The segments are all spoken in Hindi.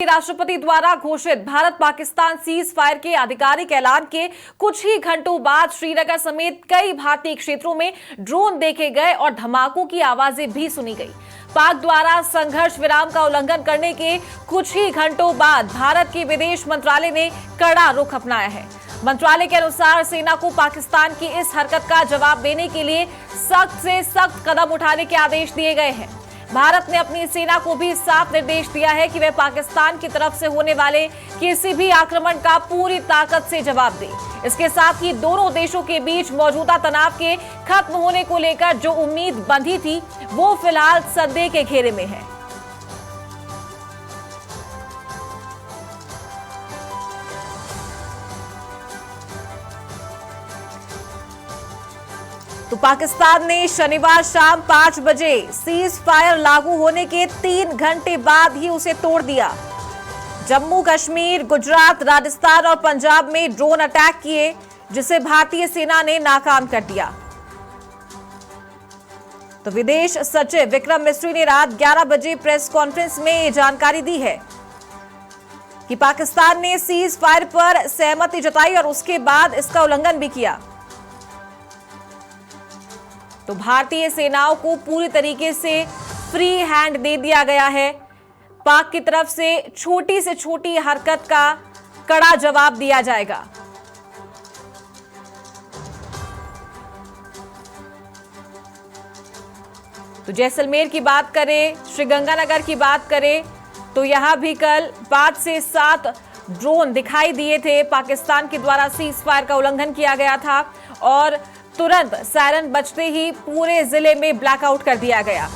राष्ट्रपति द्वारा घोषित भारत पाकिस्तान सीज फायर के आधिकारिक ऐलान के कुछ ही घंटों बाद श्रीनगर समेत कई भारतीय क्षेत्रों में ड्रोन देखे गए और धमाकों की आवाजें भी सुनी गई। पाक द्वारा संघर्ष विराम का उल्लंघन करने के कुछ ही घंटों बाद भारत के विदेश मंत्रालय ने कड़ा रुख अपनाया है। मंत्रालय के अनुसार सेना को पाकिस्तान की इस हरकत का जवाब देने के लिए सख्त से सख्त कदम उठाने के आदेश दिए गए हैं। भारत ने अपनी सेना को भी साफ निर्देश दिया है कि वह पाकिस्तान की तरफ से होने वाले किसी भी आक्रमण का पूरी ताकत से जवाब दे। इसके साथ ही दोनों देशों के बीच मौजूदा तनाव के खत्म होने को लेकर जो उम्मीद बंधी थी वो फिलहाल संदेह के घेरे में है। तो पाकिस्तान ने शनिवार शाम 5 बजे सीज फायर लागू होने के 3 घंटे बाद ही उसे तोड़ दिया। जम्मू कश्मीर, गुजरात, राजस्थान और पंजाब में ड्रोन अटैक किए, जिसे भारतीय सेना ने नाकाम कर दिया। तो विदेश सचिव विक्रम मिस्री ने रात 11 बजे प्रेस कॉन्फ्रेंस में ये जानकारी दी है कि पाकिस्तान ने सीज फायर पर सहमति जताई और उसके बाद इसका उल्लंघन भी किया। तो भारतीय सेनाओं को पूरी तरीके से फ्री हैंड दे दिया गया है। पाक की तरफ से छोटी हरकत का कड़ा जवाब दिया जाएगा। तो जैसलमेर की बात करें, श्रीगंगानगर की बात करें तो यहां भी कल 5 से 7 ड्रोन दिखाई दिए थे। पाकिस्तान के द्वारा सीज फायर का उल्लंघन किया गया था और तुरंत सायरन बजते ही पूरे जिले में ब्लैकआउट कर दिया गया।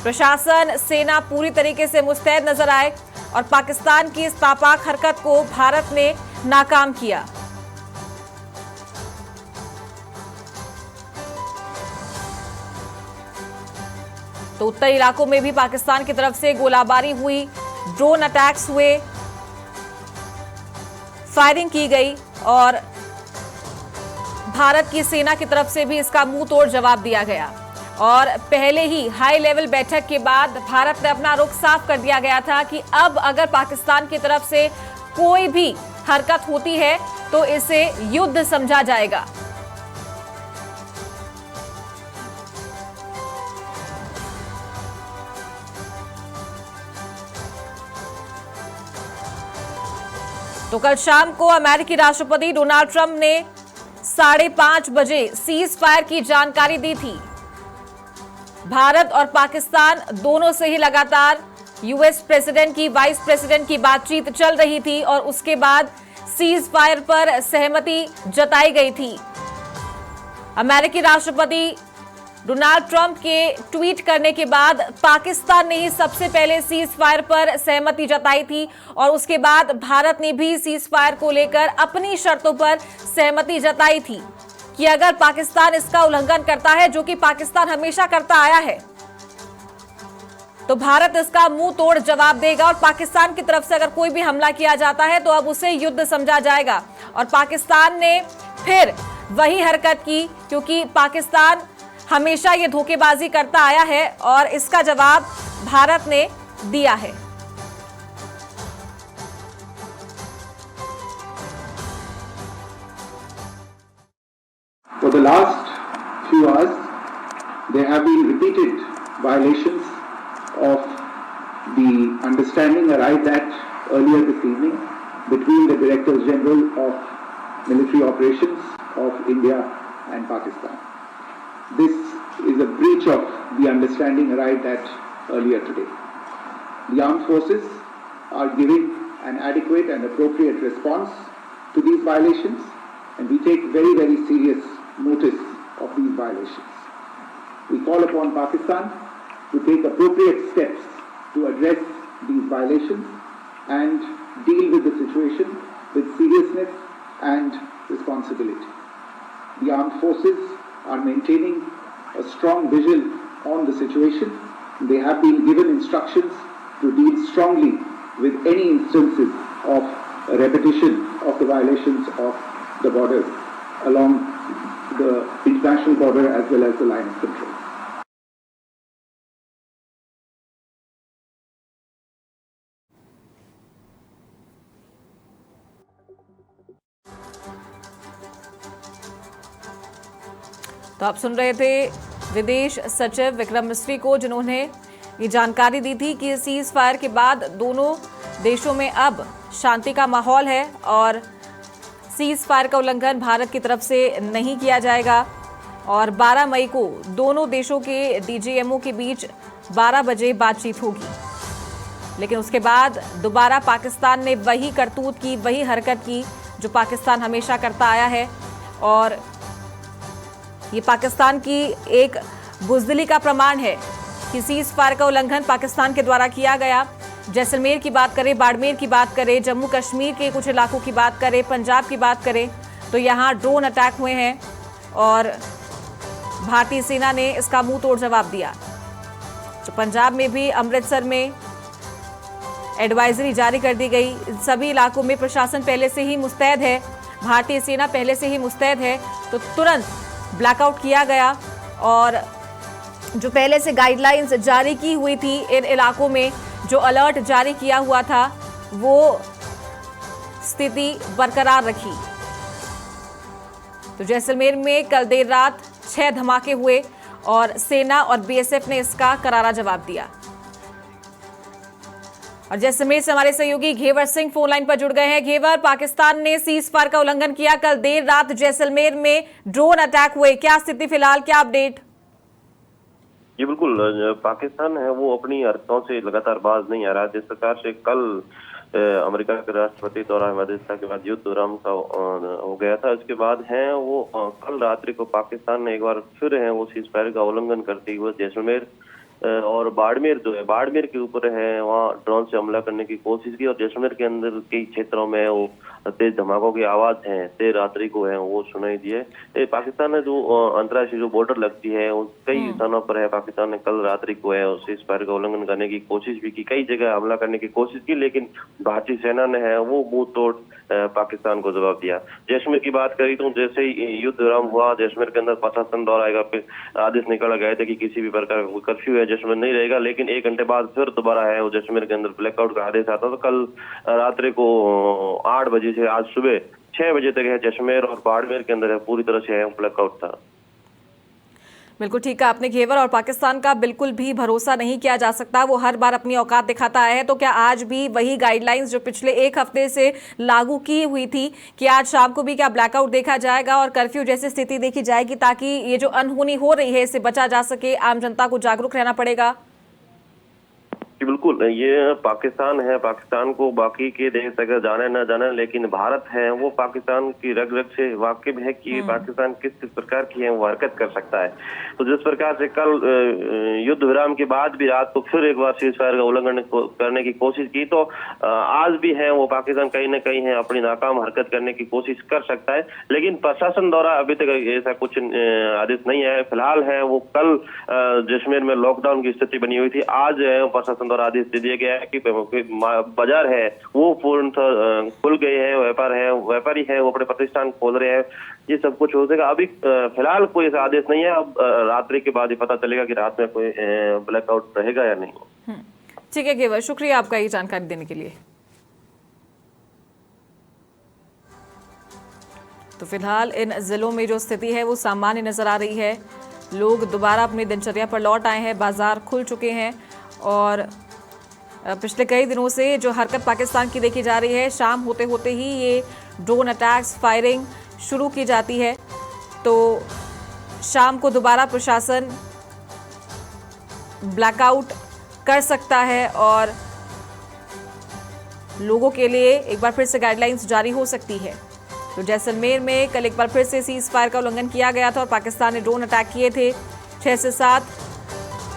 प्रशासन, सेना पूरी तरीके से मुस्तैद नजर आए और पाकिस्तान की इस नापाक हरकत को भारत ने नाकाम किया। तो उत्तरी इलाकों में भी पाकिस्तान की तरफ से गोलाबारी हुई, ड्रोन अटैक्स हुए, फायरिंग की गई और भारत की सेना की तरफ से भी इसका मुंह तोड़ जवाब दिया गया। और पहले ही हाई लेवल बैठक के बाद भारत ने अपना रुख साफ कर दिया गया था कि अब अगर पाकिस्तान की तरफ से कोई भी हरकत होती है तो इसे युद्ध समझा जाएगा। तो कल शाम को अमेरिकी राष्ट्रपति डोनाल्ड ट्रंप ने 5:30 बजे सीज फायर की जानकारी दी थी। भारत और पाकिस्तान दोनों से ही लगातार यूएस प्रेसिडेंट की, वाइस प्रेसिडेंट की बातचीत चल रही थी और उसके बाद सीज फायर पर सहमति जताई गई थी। अमेरिकी राष्ट्रपति डोनाल्ड ट्रंप के ट्वीट करने के बाद पाकिस्तान ने ही सबसे पहले सीज फायर पर सहमति जताई थी और उसके बाद भारत ने भी सीज फायर को लेकर अपनी शर्तों पर सहमति जताई थी कि अगर पाकिस्तान इसका उल्लंघन करता है, जो कि पाकिस्तान हमेशा करता आया है, तो भारत इसका मुंह तोड़ जवाब देगा और पाकिस्तान की तरफ से अगर कोई भी हमला किया जाता है तो अब उसे युद्ध समझा जाएगा। और पाकिस्तान ने फिर वही हरकत की, क्योंकि पाकिस्तान हमेशा ये धोखेबाजी करता आया है और इसका जवाब भारत ने दिया है। For the last few hours, there have been repeated violations of the understanding arrived at earlier this evening between the Directors General of Military Operations of India and Pakistan. This is a breach of the understanding arrived at earlier today. The armed forces are giving an adequate and appropriate response to these violations, and we take very, very serious notice of these violations. We call upon Pakistan to take appropriate steps to address these violations and deal with the situation with seriousness and responsibility. The armed forces are maintaining a strong vigil on the situation. They have been given instructions to deal strongly with any instances of repetition of the violations of the borders along the international border as well as the line of control. तो आप सुन रहे थे विदेश सचिव विक्रम मिस्री को, जिन्होंने ये जानकारी दी थी कि सीज फायर के बाद दोनों देशों में अब शांति का माहौल है और सीज फायर का उल्लंघन भारत की तरफ से नहीं किया जाएगा और 12 मई को दोनों देशों के डीजीएमओ के बीच 12 बजे बातचीत होगी। लेकिन उसके बाद दोबारा पाकिस्तान ने वही करतूत की, वही हरकत की जो पाकिस्तान हमेशा करता आया है और ये पाकिस्तान की एक बुज़दिली का प्रमाण है कि सीज फायर का उल्लंघन पाकिस्तान के द्वारा किया गया। जैसलमेर की बात करें, बाड़मेर की बात करें, जम्मू कश्मीर के कुछ इलाकों की बात करें, पंजाब की बात करें तो यहाँ ड्रोन अटैक हुए हैं और भारतीय सेना ने इसका मुंह तोड़ जवाब दिया। तो पंजाब में भी अमृतसर में एडवाइजरी जारी कर दी गई। सभी इलाकों में प्रशासन पहले से ही मुस्तैद है, भारतीय सेना पहले से ही मुस्तैद है, तो तुरंत ब्लैकआउट किया गया और जो पहले से गाइडलाइंस जारी की हुई थी इन इलाकों में, जो अलर्ट जारी किया हुआ था, वो स्थिति बरकरार रखी। तो जैसलमेर में कल देर रात 6 धमाके हुए और सेना और बीएसएफ ने इसका करारा जवाब दिया। और जैसलमेर से हमारे सहयोगी घेवर सिंह फोन लाइन पर जुड़ गए हैं। घेवर, पाकिस्तान ने सीज फायर का उल्लंघन किया, कल देर रात जैसलमेर में ड्रोन अटैक हुए, क्या स्थिति फिलहाल, क्या अपडेट? जी बिल्कुल, पाकिस्तान है वो अपनी हरकतों से लगातार बाज नहीं आ रहा। जिस प्रकार से कल अमेरिका के राष्ट्रपति दौरा हिमाचल के बाद युद्ध विराम का हो गया था, उसके बाद है वो कल रात्रि को पाकिस्तान ने एक बार फिर है वो सीज फायर का उल्लंघन करते हुए जैसलमेर और बाड़मेर जो है, बाड़मेर के ऊपर है वहाँ ड्रोन से हमला करने की कोशिश की और जैसलमेर के अंदर कई क्षेत्रों में वो तेज धमाकों की आवाज है देर रात्रि को है वो सुनाई दिए। पाकिस्तान ने जो अंतर्राष्ट्रीय जो बॉर्डर लगती है उस कई स्थानों पर है पाकिस्तान ने कल रात्रि को है सीज फायर का उल्लंघन करने की कोशिश भी की, कई जगह हमला करने की कोशिश की, लेकिन भारतीय सेना ने है वो मुंह तोड़ पाकिस्तान को जवाब दिया। जैसलमेर की बात करी तो जैसे ही युद्ध विराम हुआ, जैसलमेर के अंदर प्रशासन द्वारा आदेश निकाला गया था कि किसी भी प्रकार का कर्फ्यू है जैसलमेर नहीं रहेगा, लेकिन 1 घंटे बाद फिर दोबारा है वो जैसलमेर के अंदर ब्लैकआउट का आदेश आता। तो कल रात्रि को 8 बजे से आज सुबह 6 बजे तक है जैसलमेर और बाड़मेर के अंदर है पूरी तरह से है ब्लैकआउट था। बिल्कुल ठीक है आपने घेवर, और पाकिस्तान का बिल्कुल भी भरोसा नहीं किया जा सकता, वो हर बार अपनी औकात दिखाता आया है। तो क्या आज भी वही गाइडलाइंस जो पिछले 1 हफ्ते से लागू की हुई थी कि आज शाम को भी क्या ब्लैकआउट देखा जाएगा और कर्फ्यू जैसी स्थिति देखी जाएगी ताकि ये जो अनहोनी हो रही है इससे बचा जा सके, आम जनता को जागरूक रहना पड़ेगा? बिल्कुल, ये पाकिस्तान है, पाकिस्तान को बाकी के देश अगर जाने न जाने, लेकिन भारत है वो पाकिस्तान की रग रग से वाकिफ है कि पाकिस्तान किस किस प्रकार की है वो हरकत कर सकता है। तो जिस प्रकार से कल युद्ध विराम के बाद भी रात को फिर एक बार सीज फायर का उल्लंघन करने की कोशिश की, तो आज भी है वो पाकिस्तान कहीं न कहीं है अपनी नाकाम हरकत करने की कोशिश कर सकता है, लेकिन प्रशासन द्वारा अभी तक ऐसा कुछ आदेश नहीं है। फिलहाल है वो कल जैसलमेर में लॉकडाउन की स्थिति बनी हुई थी, आज प्रशासन द्वारा आदेश दे दिया गया है कि बाजार है वो पूर्ण खुल गए हैं, व्यापारी है वो अपने प्रतिष्ठान खोल रहे हैं, ये सब कुछ हो जाएगा। अभी फिलहाल कोई ऐसा आदेश नहीं है, अब रात्रि के बाद ही पता चलेगा कि रात में कोई ब्लैकआउट रहेगा या नहीं। ठीक है घेवर, शुक्रिया आपका ये जानकारी देने के लिए। तो फिलहाल इन जिलों में जो स्थिति है वो सामान्य नजर आ रही है, लोग दोबारा अपनी दिनचर्या पर लौट आए हैं, बाजार खुल चुके हैं और पिछले कई दिनों से जो हरकत पाकिस्तान की देखी जा रही है, शाम होते होते ही ये ड्रोन अटैक्स, फायरिंग शुरू की जाती है। तो शाम को दोबारा प्रशासन ब्लैकआउट कर सकता है और लोगों के लिए एक बार फिर से गाइडलाइंस जारी हो सकती है। तो जैसलमेर में कल एक बार फिर से सीज फायर का उल्लंघन किया गया था और पाकिस्तान ने ड्रोन अटैक किए थे। 6 से 7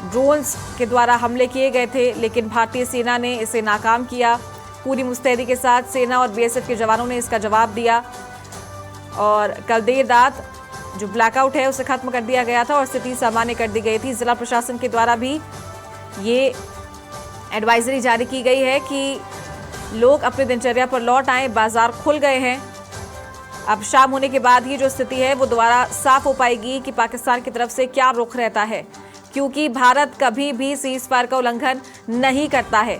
ड्रोन्स के द्वारा हमले किए गए थे, लेकिन भारतीय सेना ने इसे नाकाम किया। पूरी मुस्तैदी के साथ सेना और बीएसएफ के जवानों ने इसका जवाब दिया और कल देर रात जो ब्लैकआउट है उसे खत्म कर दिया गया था और स्थिति सामान्य कर दी गई थी। जिला प्रशासन के द्वारा भी ये एडवाइजरी जारी की गई है कि लोग अपनी दिनचर्या पर लौट आएं, बाजार खुल गए हैं। अब शाम होने के बाद ही जो स्थिति है वो दोबारा साफ हो पाएगी कि पाकिस्तान की तरफ से क्या रुख रहता है, क्योंकि भारत कभी भी सीज फायर का उल्लंघन नहीं करता है।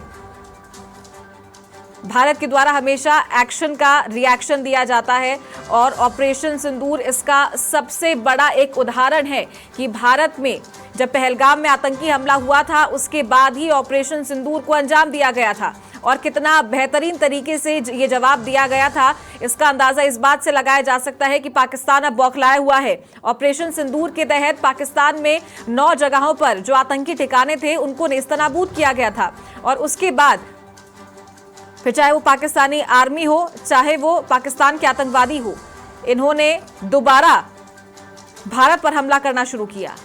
भारत के द्वारा हमेशा एक्शन का रिएक्शन दिया जाता है और ऑपरेशन सिंदूर इसका सबसे बड़ा एक उदाहरण है कि भारत में जब पहलगाम में आतंकी हमला हुआ था उसके बाद ही ऑपरेशन सिंदूर को अंजाम दिया गया था और कितना बेहतरीन तरीके से ये जवाब दिया गया था इसका अंदाजा इस बात से लगाया जा सकता है कि पाकिस्तान अब बौखलाया हुआ है। ऑपरेशन सिंदूर के तहत पाकिस्तान में 9 जगहों पर जो आतंकी ठिकाने थे उनको नेस्तनाबूद किया गया था और उसके बाद फिर चाहे वो पाकिस्तानी आर्मी हो चाहे वो पाकिस्तान के आतंकवादी हो, इन्होंने दोबारा भारत पर हमला करना शुरू किया।